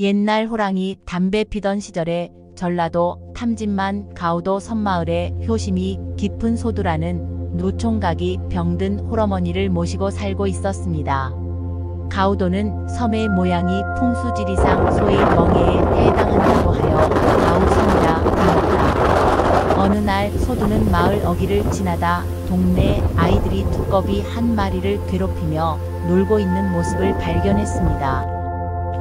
옛날 호랑이 담배 피던 시절에 전라도 탐진만 가우도 섬마을에 효심이 깊은 소두라는 노총각이 병든 홀어머니를 모시고 살고 있었습니다. 가우도는 섬의 모양이 풍수지리상 소의 멍에에 해당한다고 하여 가우섬이라 불렀다. 어느 날 소두는 마을 어귀를 지나다 동네 아이들이 두꺼비 한 마리를 괴롭히며 놀고 있는 모습을 발견했습니다.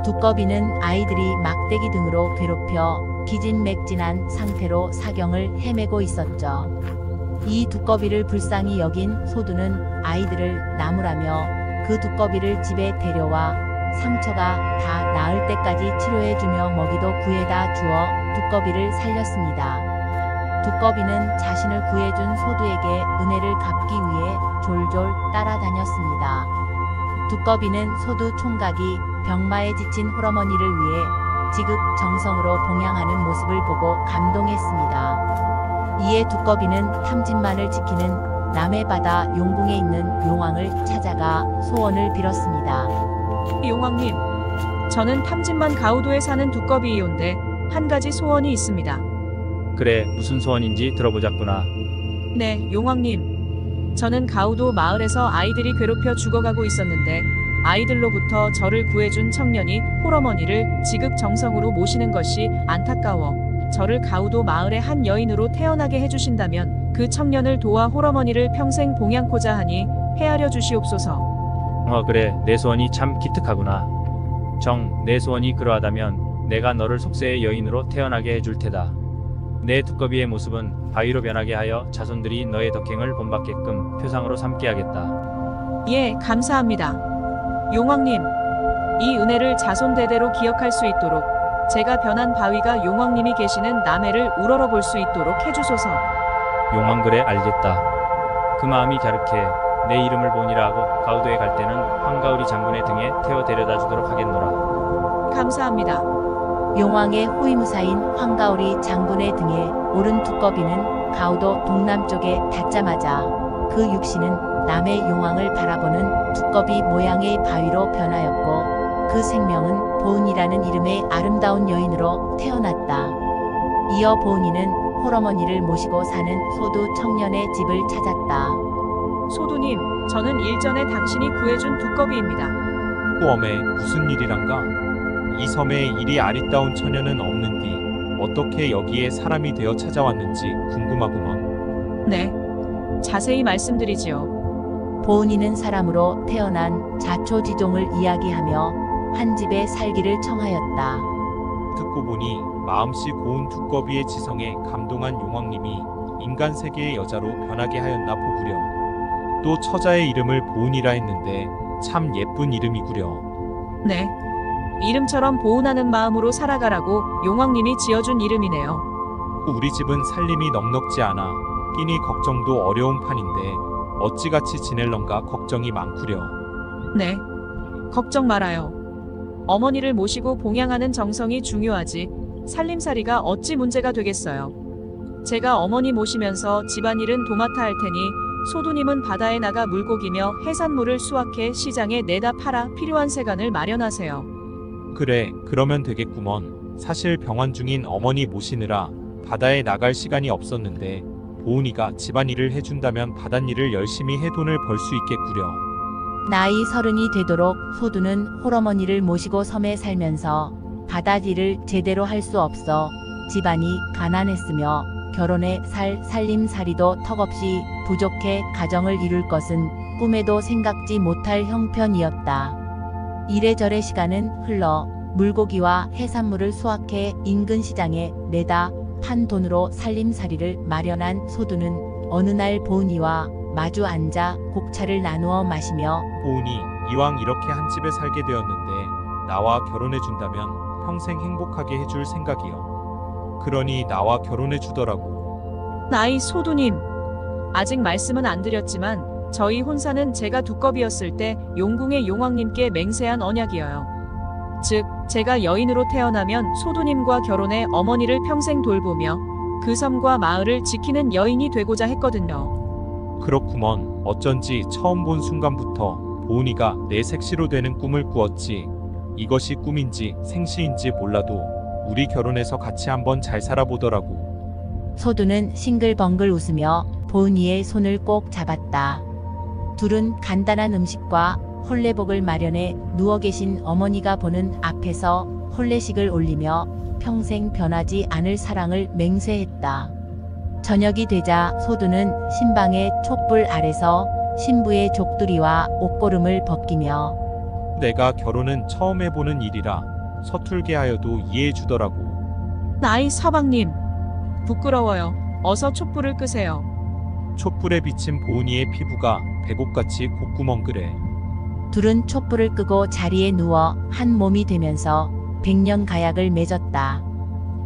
두꺼비는 아이들이 막대기 등으로 괴롭혀 기진맥진한 상태로 사경을 헤매고 있었죠. 이 두꺼비를 불쌍히 여긴 소두는 아이들을 나무라며 그 두꺼비를 집에 데려와 상처가 다 나을 때까지 치료해주며 먹이도 구해다 주어 두꺼비를 살렸습니다. 두꺼비는 자신을 구해준 소두에게 은혜를 갚기 위해 졸졸 따라다녔습니다. 두꺼비는 소두 총각이 병마에 지친 홀어머니를 위해 지극정성으로 봉양하는 모습을 보고 감동했습니다. 이에 두꺼비는 탐진만을 지키는 남해바다 용궁에 있는 용왕을 찾아가 소원을 빌었습니다. 용왕님, 저는 탐진만 가우도에 사는 두꺼비이온데 한 가지 소원이 있습니다. 그래, 무슨 소원인지 들어보자꾸나. 네, 용왕님. 저는 가우도 마을에서 아이들이 괴롭혀 죽어가고 있었는데 아이들로부터 저를 구해준 청년이 홀어머니를 지극정성으로 모시는 것이 안타까워 저를 가우도 마을의 한 여인으로 태어나게 해주신다면 그 청년을 도와 홀어머니를 평생 봉양코자 하니 헤아려 주시옵소서. 그래, 내 소원이 참 기특하구나. 내 소원이 그러하다면 내가 너를 속세의 여인으로 태어나게 해줄 테다. 내 두꺼비의 모습은 바위로 변하게 하여 자손들이 너의 덕행을 본받게끔 표상으로 삼게 하겠다. 예, 감사합니다. 용왕님, 이 은혜를 자손 대대로 기억할 수 있도록 제가 변한 바위가 용왕님이 계시는 남해를 우러러볼 수 있도록 해주소서. 용왕, 그래, 알겠다. 그 마음이 갸륵해 내 이름을 보니라 하고 가우도에 갈 때는 황가우리 장군의 등에 태워 데려다 주도록 하겠노라. 감사합니다. 용왕의 호위무사인 황가우리 장군의 등에 오른 두꺼비는 가우도 동남쪽에 닿자마자 그 육신은 남해 용왕을 바라보는 두꺼비 모양의 바위로 변하였고 그 생명은 보은이라는 이름의 아름다운 여인으로 태어났다. 이어 보은이는 홀어머니를 모시고 사는 소두 청년의 집을 찾았다. 소두님, 저는 일전에 당신이 구해준 두꺼비입니다. 웜에 무슨 일이란가? 이 섬에 이리 아리따운 처녀는 없는디 어떻게 여기에 사람이 되어 찾아왔는지 궁금하구먼. 네, 자세히 말씀드리지요. 보은이는 사람으로 태어난 자초지종을 이야기하며 한 집에 살기를 청하였다. 듣고 보니 마음씨 고운 두꺼비의 지성에 감동한 용왕님이 인간 세계의 여자로 변하게 하였나 보구려. 또 처자의 이름을 보은이라 했는데 참 예쁜 이름이구려. 네, 이름처럼 보은하는 마음으로 살아가라고 용왕님이 지어준 이름이네요. 우리 집은 살림이 넉넉지 않아 끼니 걱정도 어려운 판인데 어찌같이 지낼런가 걱정이 많구려. 네, 걱정 말아요. 어머니를 모시고 봉양하는 정성이 중요하지 살림살이가 어찌 문제가 되겠어요. 제가 어머니 모시면서 집안일은 도맡아 할 테니 소두님은 바다에 나가 물고기며 해산물을 수확해 시장에 내다 팔아 필요한 세간을 마련하세요. 그래, 그러면 되겠구먼. 사실 병환 중인 어머니 모시느라 바다에 나갈 시간이 없었는데 보은이가 집안일을 해준다면 바닷일을 열심히 해 돈을 벌 수 있겠구려. 나이 30이 되도록 소두는 홀어머니를 모시고 섬에 살면서 바닷일을 제대로 할 수 없어 집안이 가난했으며 결혼해 살 살림살이도 턱없이 부족해 가정을 이룰 것은 꿈에도 생각지 못할 형편이었다. 이래저래 시간은 흘러 물고기와 해산물을 수확해 인근 시장에 내다 판 돈으로 살림살이를 마련한 소두는 어느 날 보은이와 마주 앉아 곡차를 나누어 마시며 보은이, 이왕 이렇게 한 집에 살게 되었는데 나와 결혼해준다면 평생 행복하게 해줄 생각이여. 그러니 나와 결혼해주더라고. 나이 소두님, 아직 말씀은 안 드렸지만 저희 혼사는 제가 두꺼비였을 때 용궁의 용왕님께 맹세한 언약이어요. 즉, 제가 여인으로 태어나면 소두님과 결혼해 어머니를 평생 돌보며 그 섬과 마을을 지키는 여인이 되고자 했거든요. 그렇구먼. 어쩐지 처음 본 순간부터 보은이가 내 색시로 되는 꿈을 꾸었지. 이것이 꿈인지 생시인지 몰라도 우리 결혼해서 같이 한번 잘 살아보더라고. 소두는 싱글벙글 웃으며 보은이의 손을 꼭 잡았다. 둘은 간단한 음식과 혼례복을 마련해 누워 계신 어머니가 보는 앞에서 혼례식을 올리며 평생 변하지 않을 사랑을 맹세했다. 저녁이 되자 소두는 신방의 촛불 아래서 신부의 족두리와 옷고름을 벗기며 내가 결혼은 처음 해보는 일이라 서툴게 하여도 이해해 주더라고. 나이 서방님, 부끄러워요. 어서 촛불을 끄세요. 촛불에 비친 보은이의 피부가 백옥같이 콧구멍그래. 둘은 촛불을 끄고 자리에 누워 한 몸이 되면서 백년 가약을 맺었다.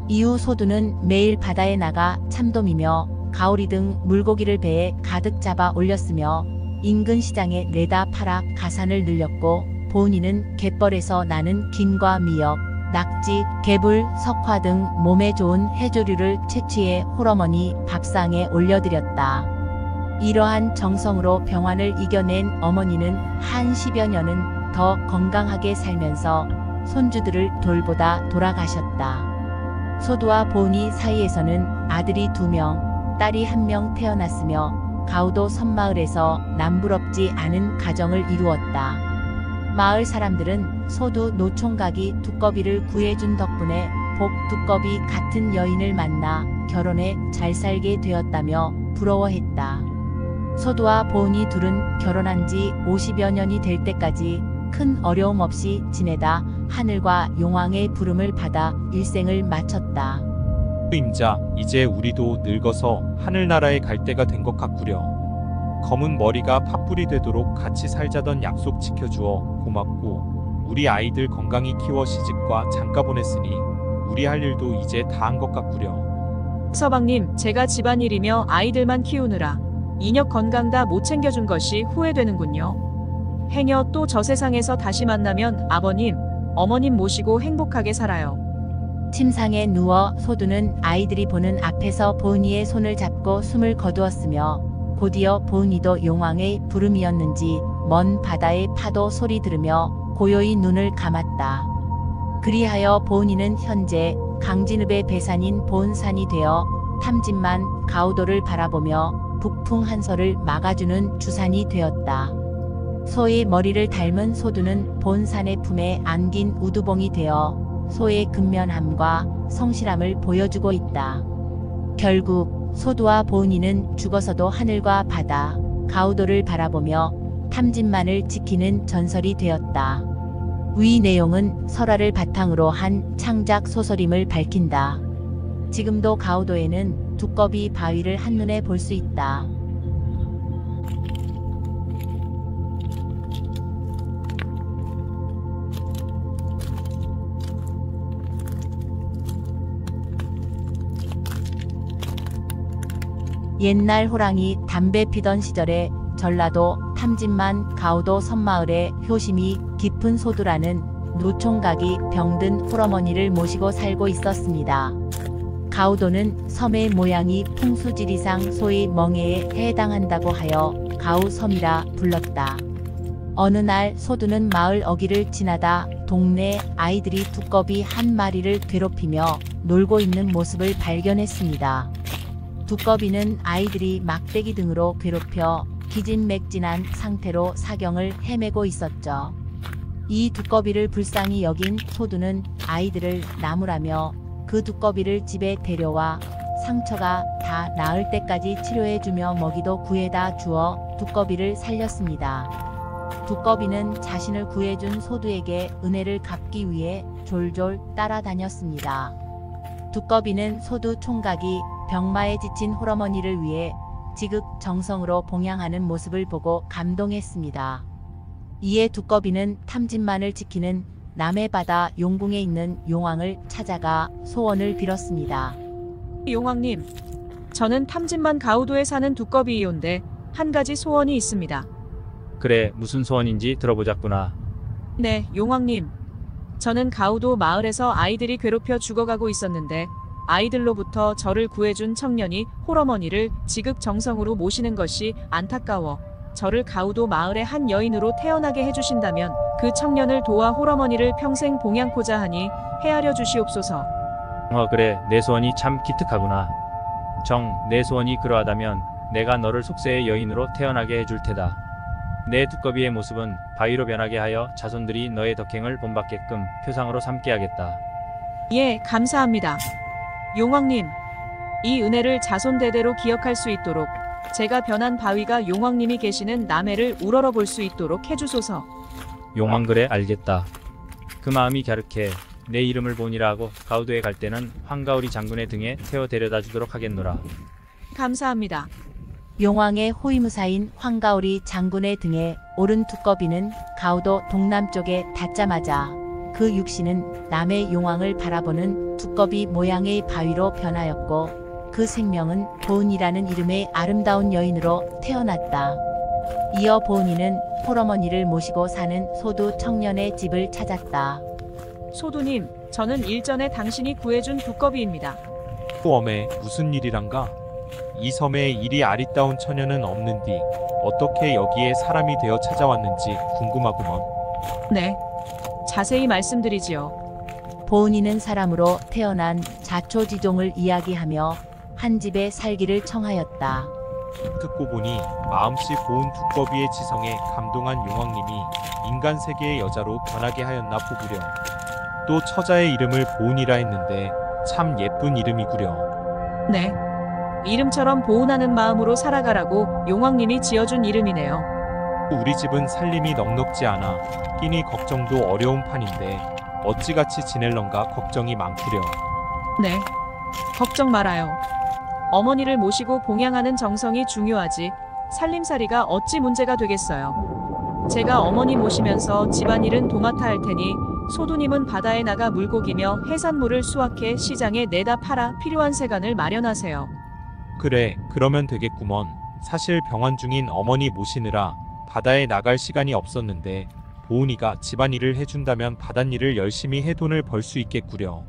이후 소두는 매일 바다에 나가 참돔이며 가오리 등 물고기를 배에 가득 잡아 올렸으며 인근 시장에 내다 팔아 가산을 늘렸고, 보은이는 갯벌에서 나는 김과 미역, 낙지, 개불, 석화 등 몸에 좋은 해조류를 채취해 홀어머니 밥상에 올려드렸다. 이러한 정성으로 병환을 이겨낸 어머니는 한 10여 년은 더 건강하게 살면서 손주들을 돌보다 돌아가셨다. 소두와 보은이 사이에서는 아들이 2명, 딸이 1명 태어났으며 가우도 섬마을에서 남부럽지 않은 가정을 이루었다. 마을 사람들은 소두 노총각이 두꺼비를 구해준 덕분에 복 두꺼비 같은 여인을 만나 결혼해 잘 살게 되었다며 부러워했다. 소두와 보은이 둘은 결혼한 지 50여 년이 될 때까지 큰 어려움 없이 지내다 하늘과 용왕의 부름을 받아 일생을 마쳤다. 임자, 이제 우리도 늙어서 하늘나라에 갈 때가 된 것 같구려. 검은 머리가 팥불이 되도록 같이 살자던 약속 지켜주어 고맙고, 우리 아이들 건강히 키워 시집과 장가 보냈으니 우리 할 일도 이제 다 한 것 같구려. 서방님, 제가 집안일이며 아이들만 키우느라 인역 건강 다 못 챙겨준 것이 후회되는군요. 행여 또 저 세상에서 다시 만나면 아버님, 어머님 모시고 행복하게 살아요. 침상에 누워 소두는 아이들이 보는 앞에서 보은이의 손을 잡고 숨을 거두었으며, 곧이어 보은이도 용왕의 부름이었는지 먼 바다의 파도 소리 들으며 고요히 눈을 감았다. 그리하여 보은이는 현재 강진읍의 배산인 보은산이 되어 탐진만 가우도를 바라보며 북풍 한서를 막아주는 주산이 되었다. 소의 머리를 닮은 소두는 본산의 품에 안긴 우두봉이 되어 소의 근면함과 성실함을 보여주고 있다. 결국 소두와 보은이는 죽어서도 하늘과 바다, 가우도를 바라보며 탐진만을 지키는 전설이 되었다. 위 내용은 설화를 바탕으로 한 창작 소설임을 밝힌다. 지금도 가우도에는 두꺼비 바위를 한눈에 볼 수 있다. 옛날 호랑이 담배 피던 시절에 전라도 탐진만 가우도 섬마을에 효심이 깊은 소두라는 노총각이 병든 홀어머니를 모시고 살고 있었습니다. 가우도는 섬의 모양이 풍수지리상 소의 멍에에 해당한다고 하여 가우섬이라 불렀다. 어느 날 소두는 마을 어귀를 지나다 동네 아이들이 두꺼비 한 마리를 괴롭히며 놀고 있는 모습을 발견했습니다. 두꺼비는 아이들이 막대기 등으로 괴롭혀 기진맥진한 상태로 사경을 헤매고 있었죠. 이 두꺼비를 불쌍히 여긴 소두는 아이들을 나무라며 그 두꺼비를 집에 데려와 상처가 다 나을 때까지 치료해주며 먹이도 구해다 주어 두꺼비를 살렸습니다. 두꺼비는 자신을 구해준 소두에게 은혜를 갚기 위해 졸졸 따라다녔습니다. 두꺼비는 소두 총각이 병마에 지친 홀어머니를 위해 지극정성으로 봉양하는 모습을 보고 감동했습니다. 이에 두꺼비는 탐진만을 지키는 남해바다 용궁에 있는 용왕을 찾아가 소원을 빌었습니다. 용왕님, 저는 탐진만 가우도에 사는 두꺼비이온데 한 가지 소원이 있습니다. 그래, 무슨 소원인지 들어보자꾸나. 네, 용왕님. 저는 가우도 마을에서 아이들이 괴롭혀 죽어가고 있었는데 아이들로부터 저를 구해준 청년이 홀어머니를 지극정성으로 모시는 것이 안타까워 저를 가우도 마을의 한 여인으로 태어나게 해주신다면 그 그 청년을 도와 홀어머니를 평생 봉양코자 하니 헤아려 주시옵소서. 그래, 내 소원이 참 기특하구나. 내 소원이 그러하다면 내가 너를 속세의 여인으로 태어나게 해줄 테다. 내 두꺼비의 모습은 바위로 변하게 하여 자손들이 너의 덕행을 본받게끔 표상으로 삼게 하겠다. 예, 감사합니다. 용왕님, 이 은혜를 자손 대대로 기억할 수 있도록 제가 변한 바위가 용왕님이 계시는 남해를 우러러 볼 수 있도록 해주소서. 용왕 그래, 알겠다. 그 마음이 갸륵해. 내 이름을 보니라 하고 가우도에 갈 때는 황가우리 장군의 등에 태워 데려다 주도록 하겠노라. 감사합니다. 용왕의 호위무사인 황가오리 장군의 등에 오른 두꺼비는 가우도 동남쪽에 닿자마자 그 육신은 남의 용왕을 바라보는 두꺼비 모양의 바위로 변하였고 그 생명은 보은이라는 이름의 아름다운 여인으로 태어났다. 이어 보은이는 홀어머니를 모시고 사는 소두 청년의 집을 찾았다. 소두님, 저는 일전에 당신이 구해준 두꺼비입니다. 웜에 무슨 일이란가? 이 섬에 이리 아리따운 처녀는 없는디 어떻게 여기에 사람이 되어 찾아왔는지 궁금하구먼. 네, 자세히 말씀드리지요. 보은이는 사람으로 태어난 자초지종을 이야기하며 한 집에 살기를 청하였다. 듣고 보니 마음씨 고운 두꺼비의 지성에 감동한 용왕님이 인간 세계의 여자로 변하게 하였나 보구려. 또 처자의 이름을 보은이라 했는데 참 예쁜 이름이구려. 네, 이름처럼 보은하는 마음으로 살아가라고 용왕님이 지어준 이름이네요. 우리 집은 살림이 넉넉지 않아 끼니 걱정도 어려운 판인데 어찌같이 지낼런가 걱정이 많구려. 네, 걱정 말아요. 어머니를 모시고 봉양하는 정성이 중요하지 살림살이가 어찌 문제가 되겠어요. 제가 어머니 모시면서 집안일은 도맡아 할 테니 소두님은 바다에 나가 물고기며 해산물을 수확해 시장에 내다 팔아 필요한 세간을 마련하세요. 그래, 그러면 되겠구먼. 사실 병환 중인 어머니 모시느라 바다에 나갈 시간이 없었는데 보은이가 집안일을 해준다면 바닷일을 열심히 해 돈을 벌 수 있겠구려.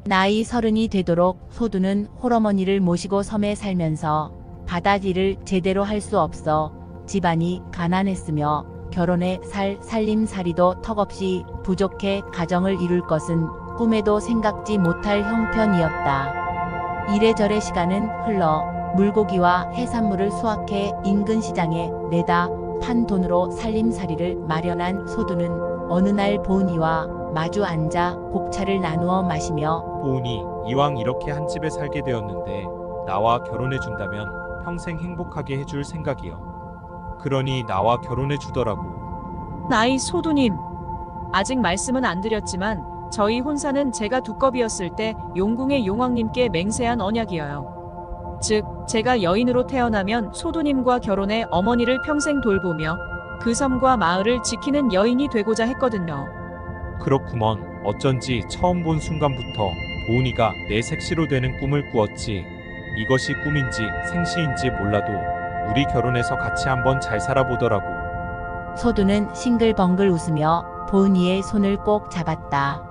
나이 30이 되도록 소두는 홀어머니를 모시고 섬에 살면서 바닷일을 제대로 할 수 없어 집안이 가난했으며 결혼해 살 살림살이도 턱없이 부족해 가정을 이룰 것은 꿈에도 생각지 못할 형편이었다. 이래저래 시간은 흘러 물고기와 해산물을 수확해 인근 시장에 내다 판 돈으로 살림살이를 마련한 소두는 어느 날 보은이와 마주 앉아 곡차를 나누어 마시며 보은이, 이왕 이렇게 한 집에 살게 되었는데 나와 결혼해준다면 평생 행복하게 해줄 생각이여. 그러니 나와 결혼해주더라고. 나이 소두님, 아직 말씀은 안 드렸지만 저희 혼사는 제가 두꺼비였을 때 용궁의 용왕님께 맹세한 언약이어요. 즉, 제가 여인으로 태어나면 소두님과 결혼해 어머니를 평생 돌보며 그 섬과 마을을 지키는 여인이 되고자 했거든요. 그렇구먼. 어쩐지 처음 본 순간부터 보은이가 내 색시로 되는 꿈을 꾸었지. 이것이 꿈인지 생시인지 몰라도 우리 결혼해서 같이 한번 잘 살아보더라고. 소두는 싱글벙글 웃으며 보은이의 손을 꼭 잡았다.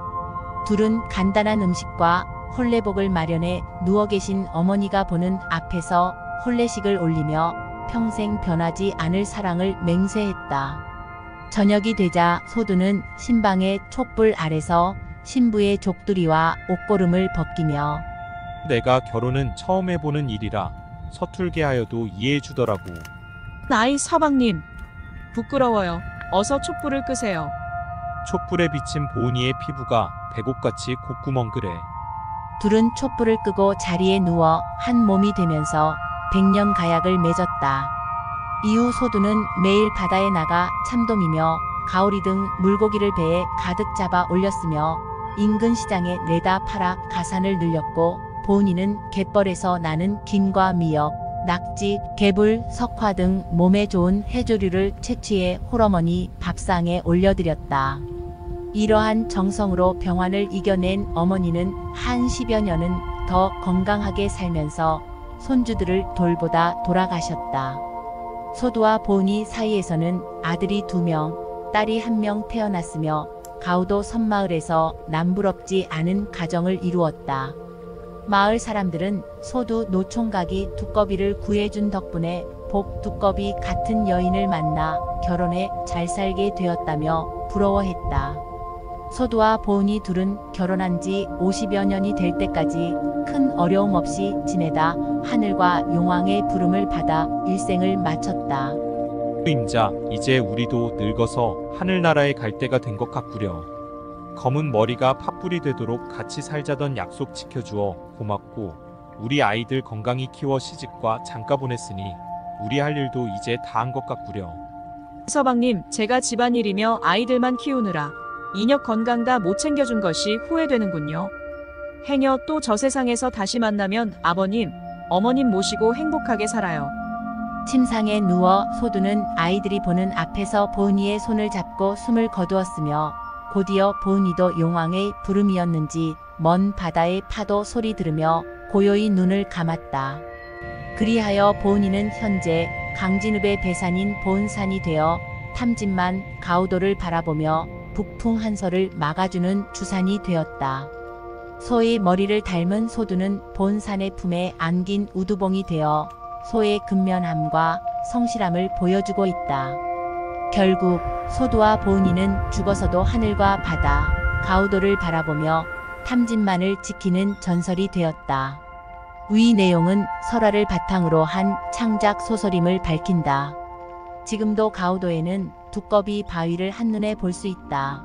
둘은 간단한 음식과 혼례복을 마련해 누워 계신 어머니가 보는 앞에서 혼례식을 올리며 평생 변하지 않을 사랑을 맹세했다. 저녁이 되자 소두는 신방의 촛불 아래서 신부의 족두리와 옷고름을 벗기며 내가 결혼은 처음 해보는 일이라 서툴게 하여도 이해해주더라고. 나이 서방님, 부끄러워요. 어서 촛불을 끄세요. 촛불에 비친 보은이의 피부가 배곡같이 콧구멍그래. 둘은 촛불을 끄고 자리에 누워 한 몸이 되면서 백년 가약을 맺었다. 이후 소두는 매일 바다에 나가 참돔이며 가오리 등 물고기를 배에 가득 잡아 올렸으며 인근 시장에 내다 팔아 가산을 늘렸고 보은이는 갯벌에서 나는 김과 미역, 낙지, 개불, 석화 등 몸에 좋은 해조류를 채취해 홀어머니 밥상에 올려드렸다. 이러한 정성으로 병환을 이겨낸 어머니는 한 10여 년은 더 건강하게 살면서 손주들을 돌보다 돌아가셨다. 소두와 보은이 사이에서는 아들이 2명, 딸이 1명 태어났으며 가우도 섬마을에서 남부럽지 않은 가정을 이루었다. 마을 사람들은 소두 노총각이 두꺼비를 구해준 덕분에 복 두꺼비 같은 여인을 만나 결혼해 잘 살게 되었다며 부러워했다. 소두와 보은이 둘은 결혼한 지 50여 년이 될 때까지 큰 어려움 없이 지내다 하늘과 용왕의 부름을 받아 일생을 마쳤다. 임자, 이제 우리도 늙어서 하늘나라에 갈 때가 된 것 같구려. 검은 머리가 팥불이 되도록 같이 살자던 약속 지켜주어 고맙고, 우리 아이들 건강히 키워 시집과 장가 보냈으니 우리 할 일도 이제 다 한 것 같구려. 서방님, 제가 집안일이며 아이들만 키우느라 인혁 건강 다 못 챙겨준 것이 후회되는군요. 행여 또 저 세상에서 다시 만나면 아버님, 어머님 모시고 행복하게 살아요. 침상에 누워 소두는 아이들이 보는 앞에서 보은이의 손을 잡고 숨을 거두었으며, 곧이어 보은이도 용왕의 부름이었는지 먼 바다의 파도 소리 들으며 고요히 눈을 감았다. 그리하여 보은이는 현재 강진읍의 배산인 보은산이 되어 탐진만 가우도를 바라보며 북풍 한서를 막아주는 주산이 되었다. 소의 머리를 닮은 소두는 보은산의 품에 안긴 우두봉이 되어 소의 근면함과 성실함을 보여주고 있다. 결국 소두와 보은이는 죽어서도 하늘과 바다, 가우도를 바라보며 탐진만을 지키는 전설이 되었다. 위 내용은 설화를 바탕으로 한 창작 소설임을 밝힌다. 지금도 가우도에는 두꺼비 바위를 한눈에 볼 수 있다.